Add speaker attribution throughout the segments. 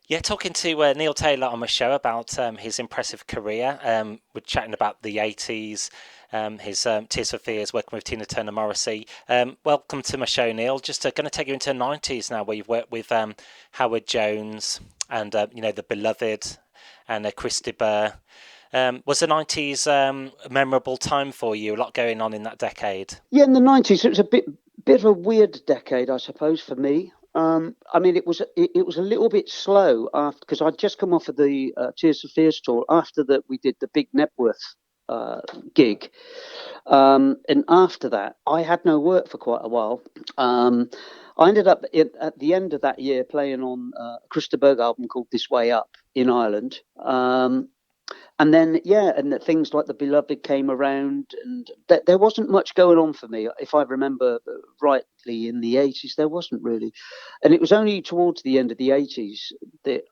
Speaker 1: Yeah, talking to Neil Taylor on my show about his impressive career. We're chatting about the 80s, his Tears for Fears, working with Tina Turner Morrissey. Welcome to my show, Neil. Just going to take you into the 90s now, where you've worked with Howard Jones and, The Beloved and Chris de Burgh. Was the 90s a memorable time for you? A lot going on in that decade.
Speaker 2: Yeah, in the 90s, it was a bit of a weird decade, I suppose, for me. I mean, it was a little bit slow after because I'd just come off of the Tears for Fears tour after that we did the big Networth uh, gig, and after that I had no work for quite a while. I ended up at the end of that year playing on a Chris de Burgh album called This Way Up in Ireland. And then yeah, and things like The Beloved came around, and there wasn't much going on for me, if I remember rightly. In the 80s there wasn't really, and it was only towards the end of the 80s that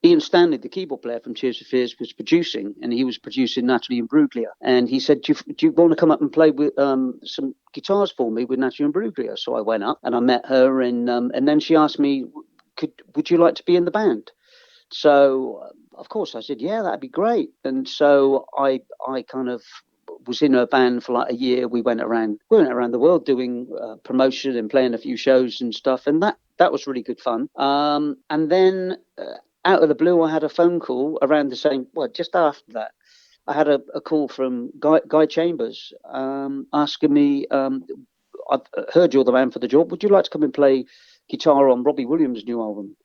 Speaker 2: Ian Stanley, the keyboard player from Tears for Fears, was producing, and he was producing Natalie Imbruglia, and he said, do you want to come up and play with some guitars for me with Natalie Imbruglia? So I went up and I met her, and then she asked me, would you like to be in the band? So of course I said, yeah, that'd be great. And so I kind of was in her band for like a year. We went around the world doing promotion and playing a few shows and stuff, and that was really good fun. And then out of the blue, I had a phone call around the same, well, just after that. I had a call from Guy Chambers asking me, I've heard you're the man for the job. Would you like to come and play guitar on Robbie Williams' new album?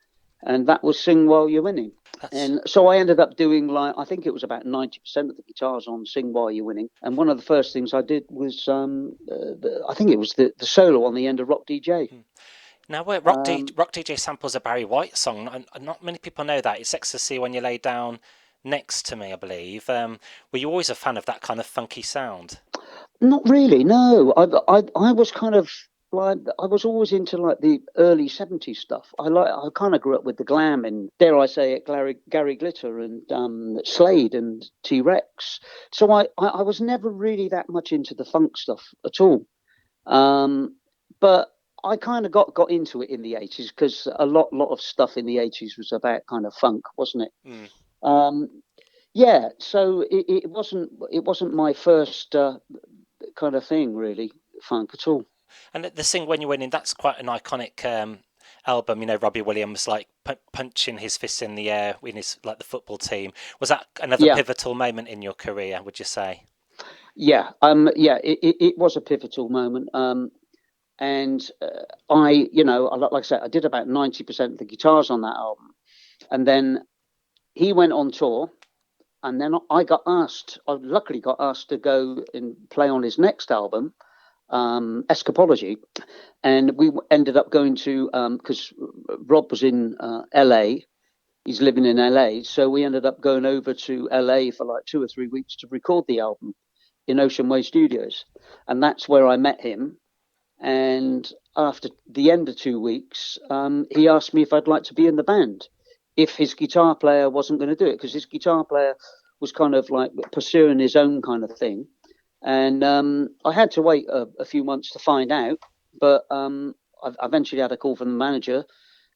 Speaker 2: And that was Sing While You're Winning.
Speaker 1: That's
Speaker 2: And so I ended up doing, like, I think it was about 90% of the guitars on Sing While You're Winning. And one of the first things I did was, I think it was the solo on the end of Rock DJ.
Speaker 1: Now,
Speaker 2: Um,
Speaker 1: Rock DJ samples a Barry White song, and not many people know that. It's Ecstasy When You Lay Down Next to Me, I believe. Were you always a fan of that kind of funky sound?
Speaker 2: Not really, no. I was kind of like, I was always into like the early 70s stuff. I kind of grew up with the glam and, dare I say it, Gary Glitter and Slade and T Rex. So I was never really that much into the funk stuff at all. Um, but I kind of got into it in the 80s because a lot of stuff in the 80s was about kind of funk, wasn't it?
Speaker 1: Mm.
Speaker 2: Um, yeah, so it wasn't my first kind of thing, really, funk at all.
Speaker 1: And the Sing When You're Winning, that's quite an iconic album. Robbie Williams like punching his fist in the air in his like the football team. Was that another
Speaker 2: Yeah,
Speaker 1: pivotal moment in your career? Would you say?
Speaker 2: yeah. It was a pivotal moment. And like I said, I did about 90% of the guitars on that album, and then he went on tour, and then I luckily got asked to go and play on his next album, Escapology, and we ended up going to because Rob was in LA. He's living in LA, so we ended up going over to LA for like 2 or 3 weeks to record the album in Ocean Way Studios, and that's where I met him. And after the end of 2 weeks, he asked me if I'd like to be in the band if his guitar player wasn't going to do it, because his guitar player was kind of like pursuing his own kind of thing. And I had to wait a few months to find out, but I eventually had a call from the manager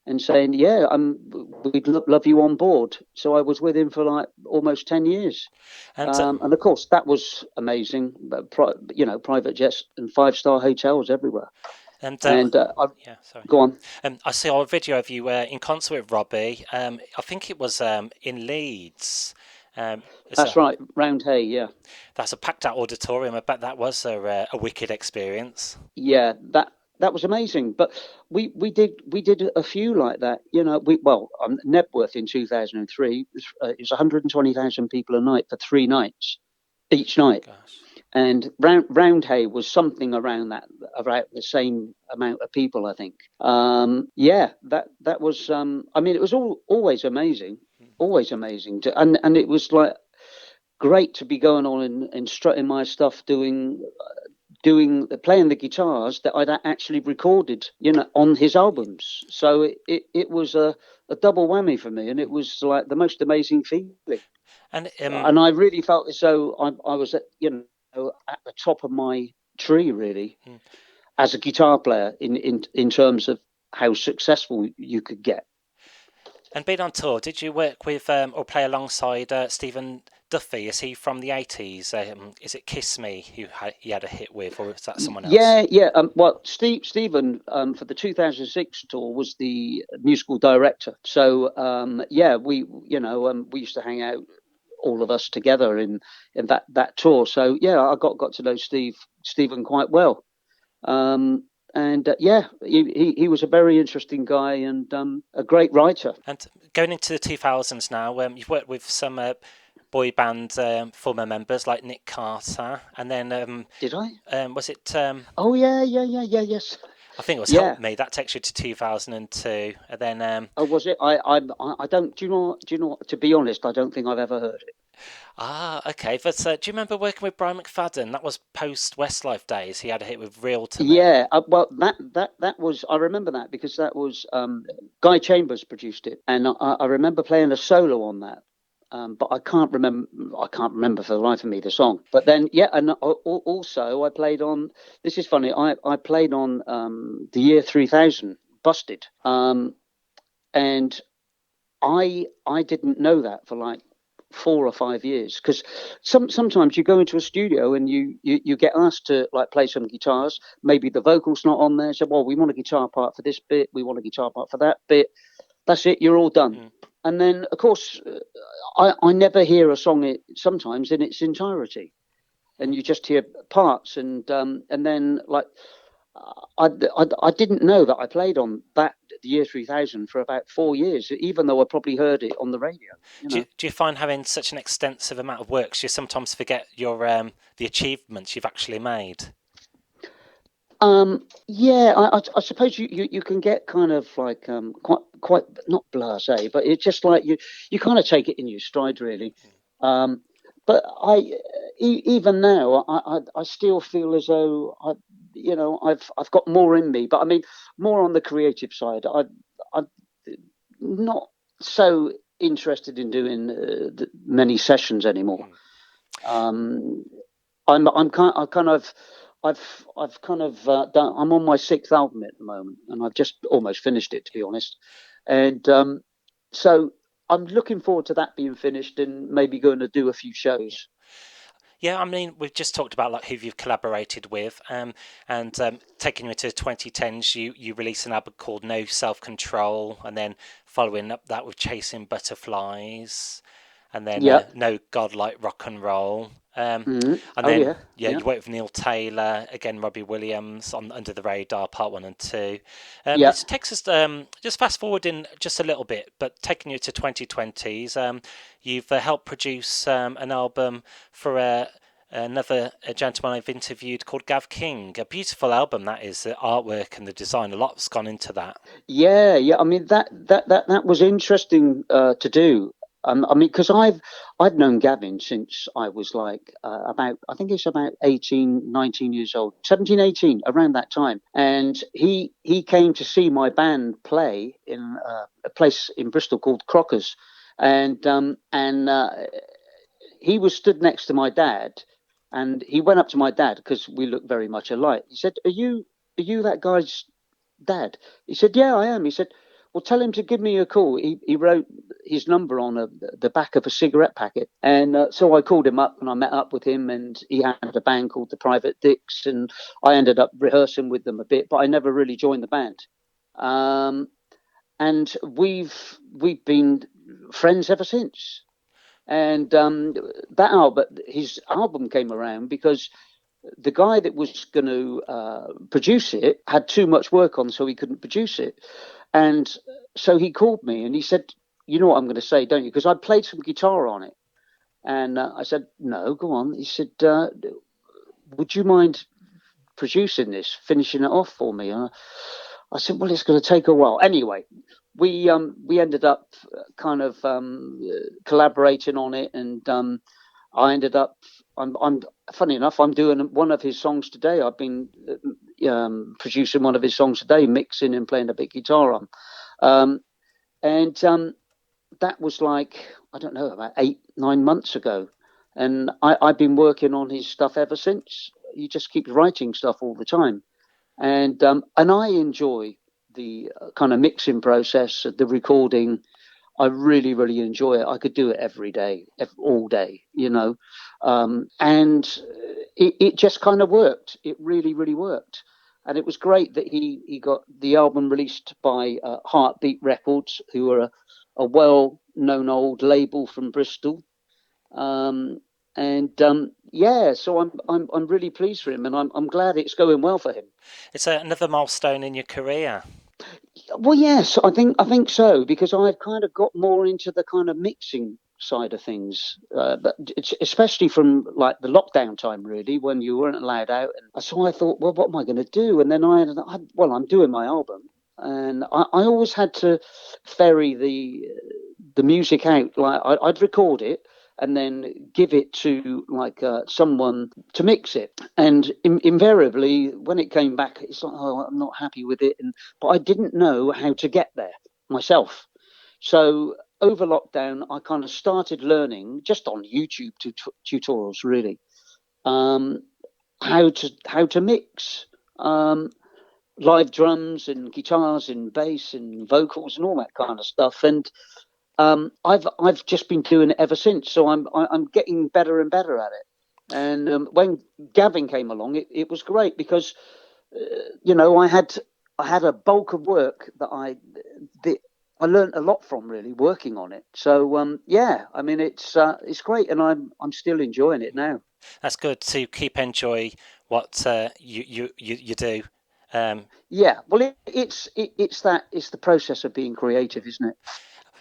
Speaker 2: and saying, "Yeah, we'd love you on board." So I was with him for like almost 10 years,
Speaker 1: And
Speaker 2: and of course that was amazing. Private jets and 5-star hotels everywhere.
Speaker 1: and
Speaker 2: And I
Speaker 1: yeah, sorry.
Speaker 2: go on.
Speaker 1: I saw a video of you in concert with Robbie. I think it was in Leeds. It's
Speaker 2: That's
Speaker 1: a
Speaker 2: right, Round Hay. Yeah,
Speaker 1: That's a packed out auditorium. I bet that was a wicked experience.
Speaker 2: yeah. That was amazing. But we did a few like that. Nebworth in 2003 it was 120,000 people a night for 3 nights each night.
Speaker 1: Gosh.
Speaker 2: And Roundhay was something around that, about the same amount of people, I think. Yeah, that was. I mean, it was always amazing, always amazing. And it was like great to be going on and strutting my stuff, doing playing the guitars that I'd actually recorded, on his albums. So it was a double whammy for me, and it was like the most amazing feeling.
Speaker 1: And
Speaker 2: And I really felt as though I was at the top of my tree, really, as a guitar player in terms of how successful you could get.
Speaker 1: And being on tour, did you work with or play alongside Stephen Duffy? Is he from the 80s? Is it Kiss Me he had a hit with, or is that someone else?
Speaker 2: Yeah. Well, Stephen for the 2006 tour was the musical director. So yeah, we used to hang out, all of us together in that tour. So yeah, I got to know Stephen quite well. And yeah, he was a very interesting guy and a great writer.
Speaker 1: And going into the 2000s now, you've worked with some boy band former members like Nick Carter, and then
Speaker 2: Did I?
Speaker 1: was it?
Speaker 2: Oh yeah, yes.
Speaker 1: I think it was Help
Speaker 2: Yeah.
Speaker 1: Me. That takes you to 2002, and then
Speaker 2: Oh, was it? I don't. Do you know? Do you know? To be honest, I don't think I've ever heard it.
Speaker 1: okay. But do you remember working with Brian McFadden? That was post Westlife days. He had a hit with Real to Me.
Speaker 2: Yeah. Well, that was. I remember that because that was Guy Chambers produced it, and I remember playing a solo on that. But I can't remember. I can't remember for the life of me the song. But then, yeah, and also I played on. This is funny. I played on the year 3000, Busted. And I didn't know that for like 4 or 5 years because sometimes you go into a studio and you get asked to like play some guitars. Maybe the vocal's not on there. So, well, we want a guitar part for this bit. We want a guitar part for that bit. That's it. You're all done.
Speaker 1: Mm.
Speaker 2: And then, of course, I never hear a song sometimes in its entirety, and you just hear parts, and then like I didn't know that I played on that the year 3000 for about 4 years, even though I probably heard it on the radio.
Speaker 1: Do you find having such an extensive amount of works, you sometimes forget your the achievements you've actually made?
Speaker 2: Yeah, I suppose you can get kind of like quite not blasé, but it's just like you kind of take it in your stride, really. Um, but even now I still feel as though I've got more in me, but I mean more on the creative side. I'm not so interested in doing many sessions anymore. Um, I kind of I've kind of done. I'm on my sixth album at the moment, and I've just almost finished it, to be honest. And so I'm looking forward to that being finished and maybe going to do a few shows.
Speaker 1: Yeah, I mean, we've just talked about like who you've collaborated with, and taking you into 2010s, you released an album called No Self Control, and then following up that with Chasing Butterflies, and then
Speaker 2: Yeah.
Speaker 1: No God Like Rock and Roll,
Speaker 2: Mm-hmm.
Speaker 1: and
Speaker 2: Oh
Speaker 1: then
Speaker 2: yeah.
Speaker 1: yeah,
Speaker 2: Yeah.
Speaker 1: you worked with Neil Taylor again, Robbie Williams on Under the Radar Part One and Two.
Speaker 2: Yeah.
Speaker 1: This takes us just fast forwarding just a little bit, but taking you to 2020s. You've helped produce an album for another gentleman I've interviewed called Gav King. A beautiful album that is. The artwork and the design, a lot's gone into that.
Speaker 2: Yeah. I mean that was interesting to do. I mean, because I've known Gavin since I was like about, I think it's about 18, 19 years old, 17, 18, around that time. And he came to see my band play in a place in Bristol called Crockers, and he was stood next to my dad, and he went up to my dad because we look very much alike. He said, "Are you that guy's dad?" He said, "Yeah, I am." He said, "Well, tell him to give me a call." He wrote his number on the back of a cigarette packet, and so I called him up and I met up with him, and he had a band called the Private Dicks, and I ended up rehearsing with them a bit, but I never really joined the band. Um, and we've been friends ever since. And his album came around because the guy that was going to produce it had too much work on, so he couldn't produce it. And so he called me and he said, "You know what I'm going to say, don't you?" Because I played some guitar on it. And I said, "No, go on." He said, "Would you mind producing this, finishing it off for me?" I said, "Well, it's going to take a while." Anyway, we ended up kind of collaborating on it, and I ended up. I'm funny enough. I'm doing one of his songs today. I've been producing one of his songs today, mixing and playing a bit guitar on, and that was like, I don't know, about 8, 9 months ago, and I've been working on his stuff ever since. He just keeps writing stuff all the time, and I enjoy the kind of mixing process, the recording. I really, really enjoy it. I could do it every day, all day, and it just kind of worked. It really, really worked. And it was great that he got the album released by Heartbeat Records, who are a well-known old label from Bristol. Um, yeah, so I'm really pleased for him, and I'm glad it's going well for him.
Speaker 1: It's another milestone in your career.
Speaker 2: Well, yes, I think so, because I've kind of got more into the kind of mixing side of things, but especially from like the lockdown time, really, when you weren't allowed out. And so I thought, well, what am I going to do? And then well, I'm doing my album, and I always had to ferry the music out. Like I'd record it and then give it to like someone to mix it. And invariably, when it came back, it's like, oh, I'm not happy with it. But I didn't know how to get there myself. So over lockdown, I kind of started learning just on YouTube tutorials, really, um, how to mix live drums and guitars and bass and vocals and all that kind of stuff. And I've just been doing it ever since. So I'm getting better and better at it. And when Gavin came along, it was great because I had a bulk of work that I learned a lot from, really, working on it. So yeah, I mean it's great, and I'm still enjoying it now.
Speaker 1: That's good to keep enjoy what you do.
Speaker 2: Yeah, well, it's the process of being creative, isn't it?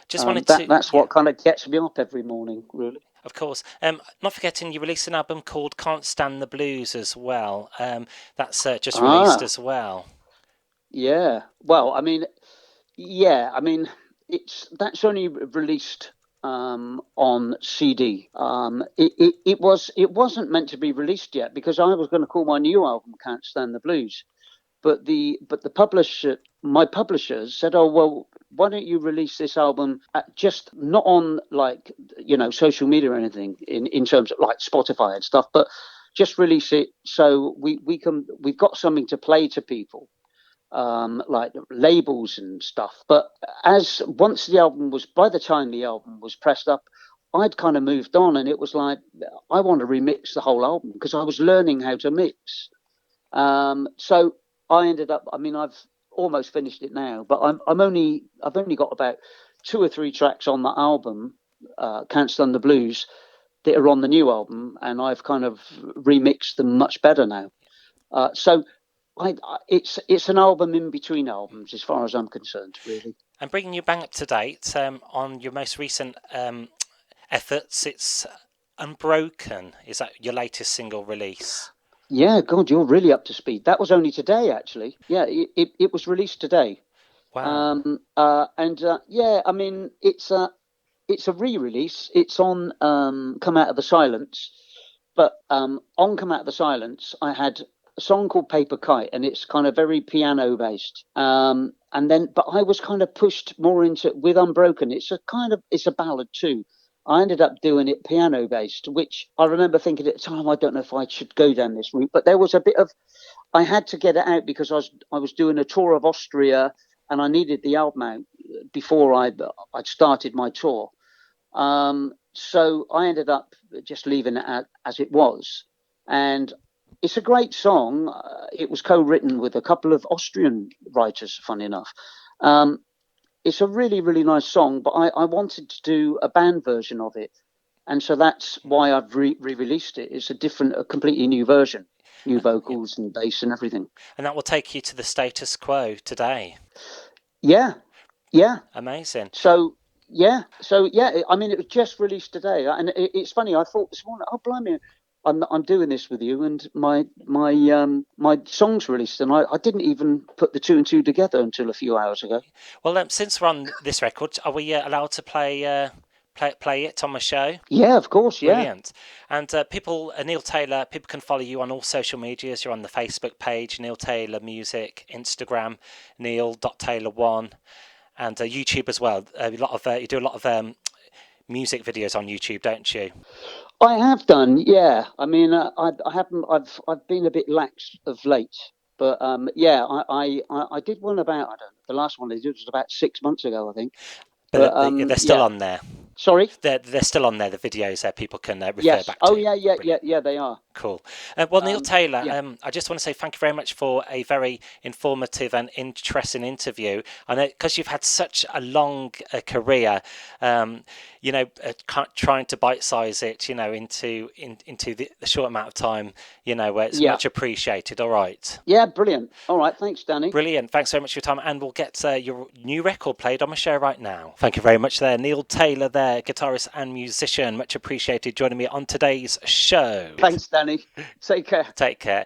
Speaker 1: Just wanted
Speaker 2: That
Speaker 1: to,
Speaker 2: that's
Speaker 1: yeah,
Speaker 2: what kind of gets me up every morning, really.
Speaker 1: of course. Not forgetting, you released an album called "Can't Stand the Blues" as well. That's just released
Speaker 2: Ah,
Speaker 1: as well.
Speaker 2: yeah. Well, I mean, yeah, I mean, that's only released on CD. It wasn't meant to be released yet because I was going to call my new album "Can't Stand the Blues," but the publisher, my publishers said, "Oh well, why don't you release this album just not on like social media or anything in terms of like Spotify and stuff, but just release it so we've got something to play to people." Like labels and stuff. But as once the album was, by the time the album was pressed up, I'd kind of moved on, and it was like I want to remix the whole album because I was learning how to mix. So I ended up. I mean, I've almost finished it now, but I've only got about two or three tracks on the album, Can't Stand the Blues, that are on the new album, and I've kind of remixed them much better now. So it's an album in between albums, as far as I'm concerned, really.
Speaker 1: And bringing you bang up to date on your most recent efforts, it's Unbroken. Is that your latest single release?
Speaker 2: Yeah, God, you're really up to speed. That was only today, actually. Yeah, it was released today.
Speaker 1: Wow.
Speaker 2: And yeah, I mean, it's a re-release. It's on Come Out of the Silence, but on Come Out of the Silence, I had a song called Paper Kite, and it's kind of very piano based. But I was kind of pushed more into with Unbroken. It's a ballad too. I ended up doing it piano based, which I remember thinking at the time, I don't know if I should go down this route, but there was a bit of I had to get it out because I was doing a tour of Austria, and I needed the album out before I'd started my tour. So I ended up just leaving it as it was, and it's a great song. It was co-written with a couple of Austrian writers, funny enough. Um, it's a really, really nice song, but I wanted to do a band version of it, and so that's why I've re-released it. It's a completely new version, new
Speaker 1: Yeah.
Speaker 2: vocals and bass and everything.
Speaker 1: And that will take you to the status quo today.
Speaker 2: Yeah, yeah.
Speaker 1: Amazing.
Speaker 2: So yeah. I mean, it was just released today, and it's funny. I thought this morning, oh blimey, I'm doing this with you, and my song's released, and I didn't even put the two and two together until a few hours ago.
Speaker 1: Well, since we're on this record, are we allowed to play it on the show?
Speaker 2: Yeah, of course. Yeah,
Speaker 1: Brilliant. And Neil Taylor, people can follow you on all social medias. You're on the Facebook page, Neil Taylor Music, Instagram, Neil.Taylor1, and YouTube as well. You do a lot of music videos on YouTube, don't you?
Speaker 2: I have done. Yeah, I mean, I haven't. I've been a bit lax of late, but yeah, I did one about I don't know. The last one I did was about 6 months ago, I think.
Speaker 1: They're still on there.
Speaker 2: Sorry?
Speaker 1: They're still on there, the videos there people can refer
Speaker 2: Yes.
Speaker 1: back to.
Speaker 2: Oh, yeah, they are.
Speaker 1: Cool. Well, Neil Taylor,
Speaker 2: yeah.
Speaker 1: I just want to say thank you very much for a very informative and interesting interview. I know because you've had such a long career, trying to bite-size it, into the short amount of time, where it's much appreciated. All right.
Speaker 2: Yeah, brilliant. All right, thanks, Danny.
Speaker 1: Brilliant. Thanks so much for your time, and we'll get your new record played on my show right now. Thank you very much there. Neil Taylor there, guitarist and musician. Much appreciated joining me on today's show.
Speaker 2: Thanks, Danny. Take care.
Speaker 1: Take care.